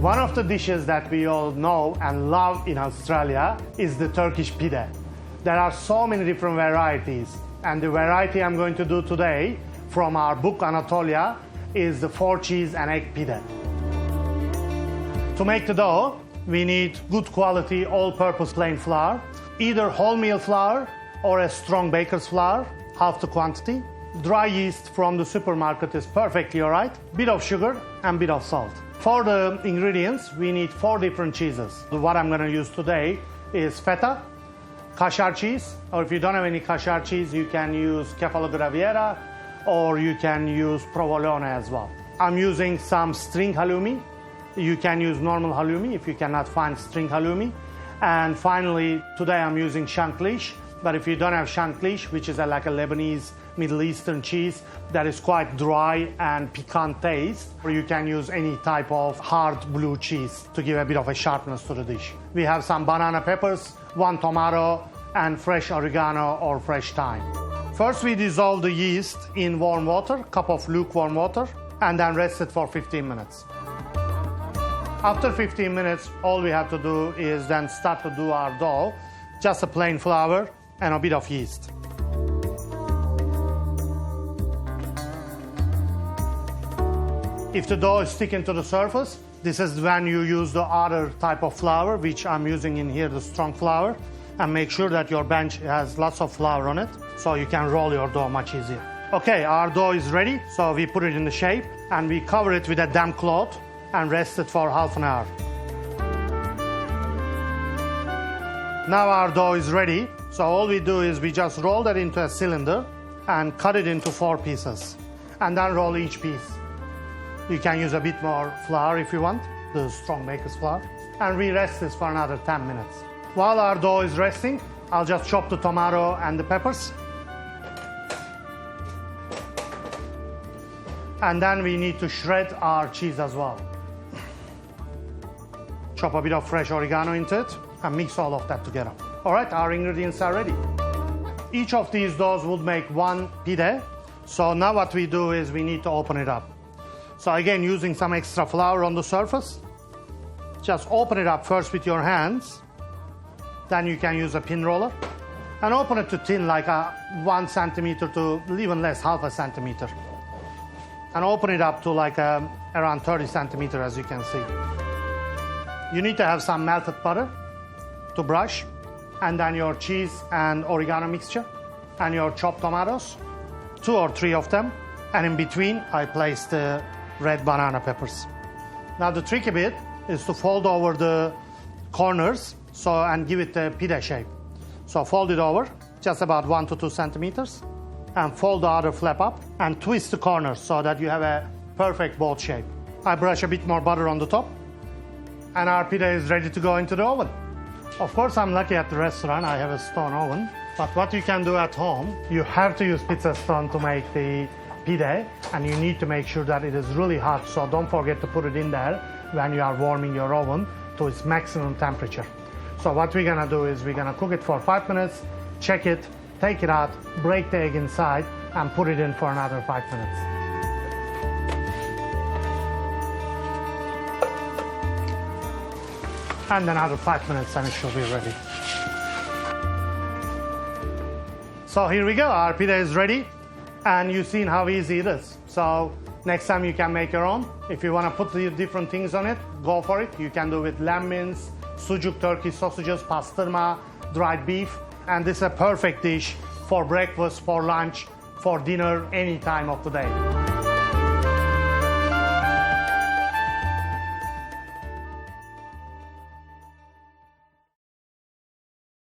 One of the dishes that we all know and love in Australia is the Turkish pide. There are so many different varieties, and the variety I'm going to do today from our book Anatolia is the 4 cheese and egg pide. To make the dough, we need good quality all-purpose plain flour, either wholemeal flour or a strong baker's flour, half the quantity. Dry yeast from the supermarket is perfectly all right. Bit of sugar and bit of salt. For the ingredients, we need 4 different cheeses. What I'm going to use today is feta, kashar cheese, or if you don't have any kashar cheese, you can use Kefalograviera or you can use provolone as well. I'm using some string halloumi. You can use normal halloumi if you cannot find string halloumi. And finally, today I'm using shanklish. But if you don't have shanklish, which is like a Lebanese, Middle Eastern cheese that is quite dry and piquant taste, or you can use any type of hard blue cheese to give a bit of a sharpness to the dish. We have some banana peppers, 1 tomato, and fresh oregano or fresh thyme. First, we dissolve the yeast in warm water, cup of lukewarm water, and then rest it for 15 minutes. After 15 minutes, all we have to do is then start to do our dough, just a plain flour and a bit of yeast. If the dough is sticking to the surface, this is when you use the other type of flour, which I'm using in here, the strong flour, and make sure that your bench has lots of flour on it, so you can roll your dough much easier. Okay, our dough is ready, so we put it in the shape, and we cover it with a damp cloth and rest it for half an hour. Now our dough is ready, so all we do is we just roll that into a cylinder and cut it into 4 pieces, and then roll each piece. You can use a bit more flour if you want, the strong baker's flour, and we rest this for another 10 minutes. While our dough is resting, I'll just chop the tomato and the peppers. And then we need to shred our cheese as well. Chop a bit of fresh oregano into it and mix all of that together. All right, our ingredients are ready. Each of these doughs would make 1 pide. So now what we do is we need to open it up. So again, using some extra flour on the surface, just open it up first with your hands. Then you can use a pin roller and open it to thin, like 1 centimeter to even less, half a centimeter. And open it up to like around 30 centimeters, as you can see. You need to have some melted butter to brush, and then your cheese and oregano mixture, and your chopped tomatoes, 2 or 3 of them. And in between, I placed the red banana peppers. Now the tricky bit is to fold over the corners and give it a pide shape. So fold it over, just about 1 to 2 centimeters, and fold the other flap up and twist the corners so that you have a perfect bowl shape. I brush a bit more butter on the top, and our pide is ready to go into the oven. Of course, I'm lucky at the restaurant, I have a stone oven, but what you can do at home, you have to use pizza stone to make the pide, and you need to make sure that it is really hot, so don't forget to put it in there when you are warming your oven to its maximum temperature. So what we're gonna do is we're gonna cook it for 5 minutes, check it, take it out, break the egg inside, and put it in for another 5 minutes. And another 5 minutes and it should be ready. So here we go, our pide is ready, and you've seen how easy it is. So next time you can make your own. If you want to put the different things on it, go for it. You can do with lamb mince, sucuk Turkish sausages, pastırma, dried beef, and this is a perfect dish for breakfast, for lunch, for dinner, any time of the day.